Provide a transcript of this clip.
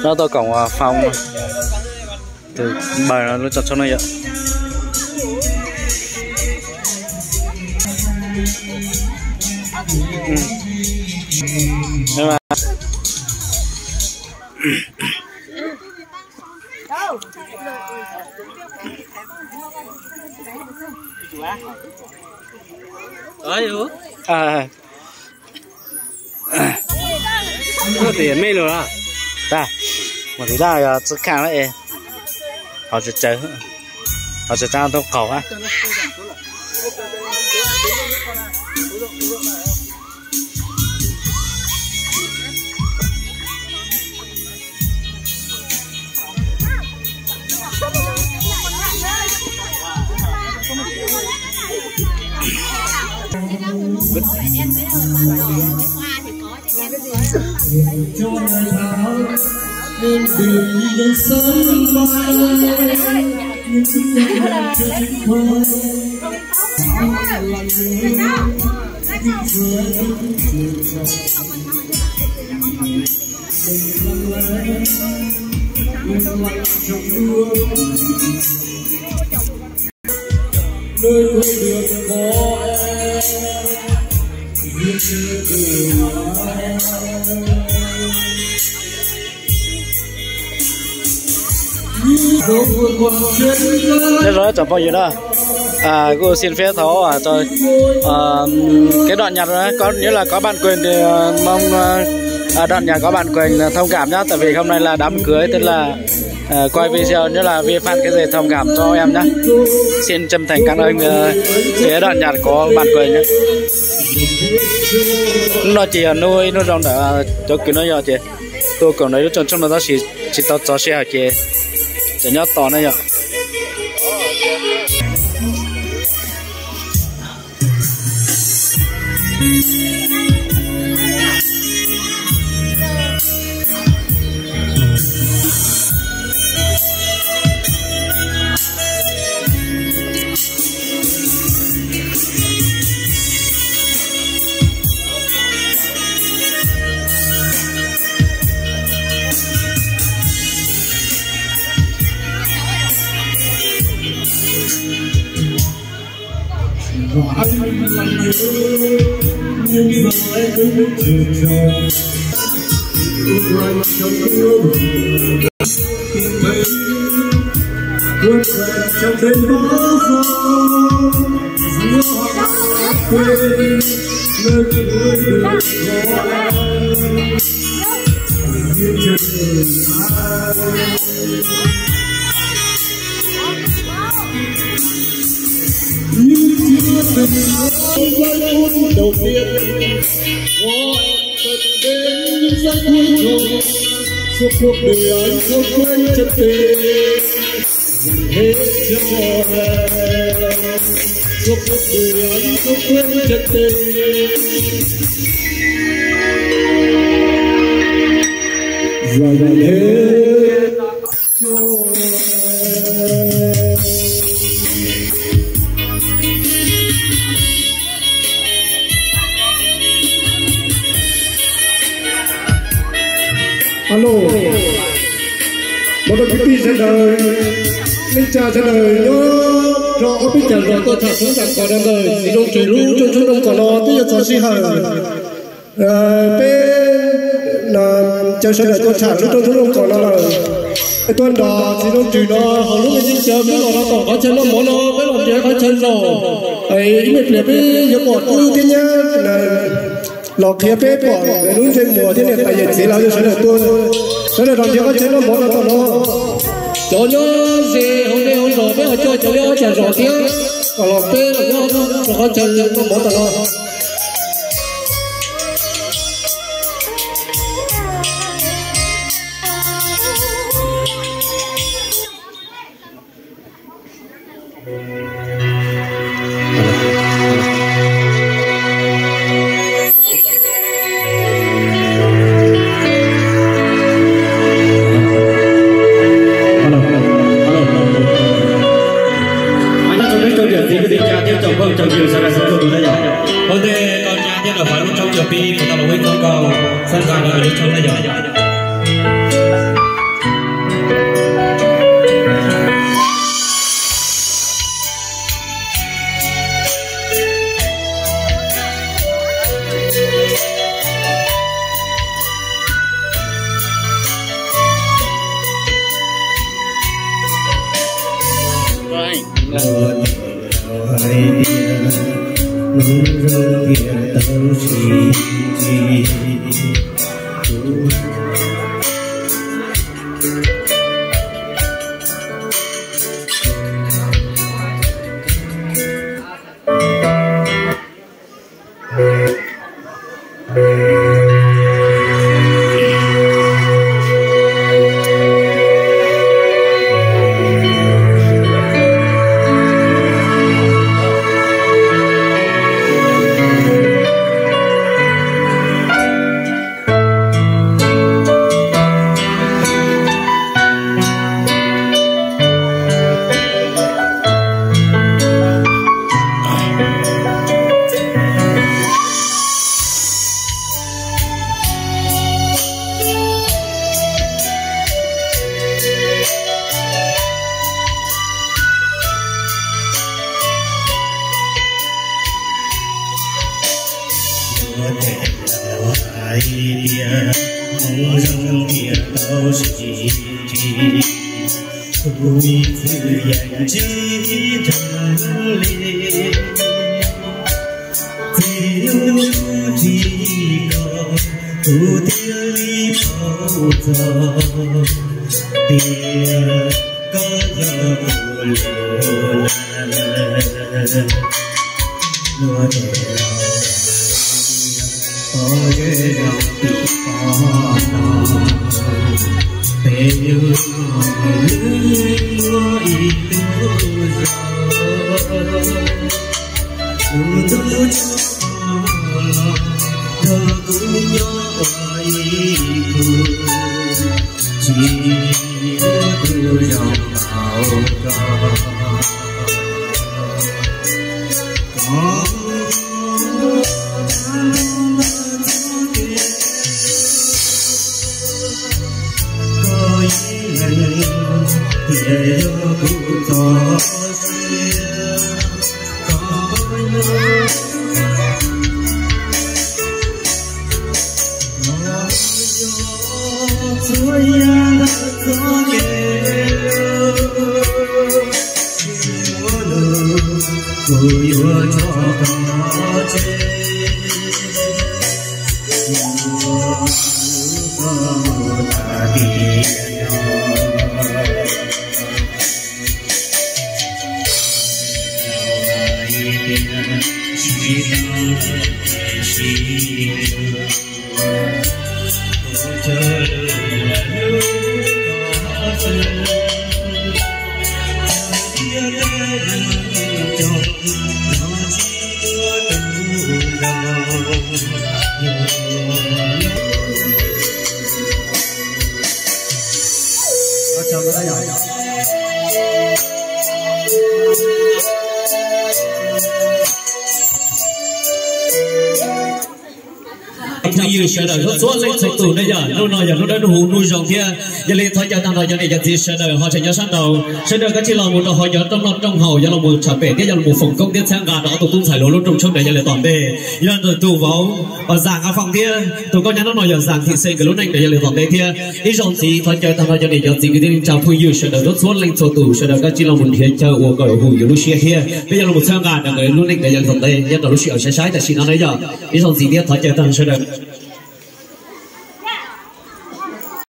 nó tôi cổng phòng từ bài nó chặt cho này ạ. Nhưng mà có tiền mấy rồi à? Ta, mà chúng ta chỉ khang lại, họ chỉ chơi, họ chỉ trang trong cầu á. Cho ngày tháo em đường đến sớm mai những tiếng đàn trên quê anh là người đi dưới mình lặng lẽ im lặng trong mưa nơi quê đường có em viết trên đường thế rồi chẳng bao giờ đó cô xin phép thấu cho cái đoạn nhạc đó có nghĩa là có bản quyền thì mong đoạn nhạc có bản quyền thông cảm nhá, tại vì hôm nay là đám cưới tức là quay video như là vi phạm cái gì thông cảm cho em nhá. Xin chân thành cảm ơn cái đoạn nhạc có bản quyền nhá. Nó chỉ nuôi nó trong đó cho cái nó giờ chị tôi còn đấy trong nó chỉ tao cho xe hả chị chỉ nhớ to này nhở. và anh là người nhưng giờ em đứng chờ chờ lạnh trong cơn tìm thấy cuốn về trong đêm bão gió giữa họ quên nơi cuối đường có em dưới chân ai nhưng chưa từng giây phút đầu tiên có em tận đến những giây cuối cùng suốt cuộc đời anh không quên chân tình dành hết cho em suốt cuộc đời anh không quên chân tình dành hết cho em. Alo, một đồng chí sẽ đời, linh cha sẽ đời nhớ rõ biết chẳng rõ tôi thật sống rằng còn đang đời, thì đông trời lũ trong số đông còn lo, tí giờ cho sĩ hời, là chờ sẽ đời tôi trả lúc trong số đông còn lo lời, tuần đó thì đông trời đó, họ lúc mình sinh sớm biết nó còn có chân nó món nó, với lòng trẻ có chân rồi, ấy mệt liệt với giống một ưu tiên nhá, là lọ kia bếp bỏ đúng trên mùa thế này tại vì chỉ là cho sẽ là đồng chí có chế nó món nó còn nó cho nhớ gì hôm nay hôm rồi bây giờ cho nhớ chả rõ tiếng còn lọ bếp là nhớ nó có chân nó món nó chồng nhiều sau này sẽ không được đấy nhỉ. 人也都是sẽ đợi số lên số tủ đây giờ lúc nào giờ lúc đó hùng nuôi rồng kia giờ lên thôi giờ tăng rồi giờ này giờ thì sẽ đợi họ sẽ nhớ sáng đầu sẽ đợi cái chỉ là một họ nhớ trong hậu giờ là một chả bể cái giờ là một phòng công tiếp sang gà đó tụi tung xài lỗ lúc trong để giờ lại toàn đề giờ rồi tụ vào và giảng ở phòng kia tụi con nhớ nó nói giờ giảng thì xây cái lúc này để giờ lại toàn đề kia ít rồng gì thôi giờ tăng rồi giờ này giờ thì cái tiếng chào phu yêu sẽ đợi nó số lên số tủ sẽ đợi cái chỉ là một hiện chờ của gọi hùng giờ lúc kia bây giờ là một sang gà để lúc này để giờ toàn đề giờ là lúc sẽ sai tại xin nó đấy giờ ít rồng gì tiếp thôi giờ tăng sẽ đợi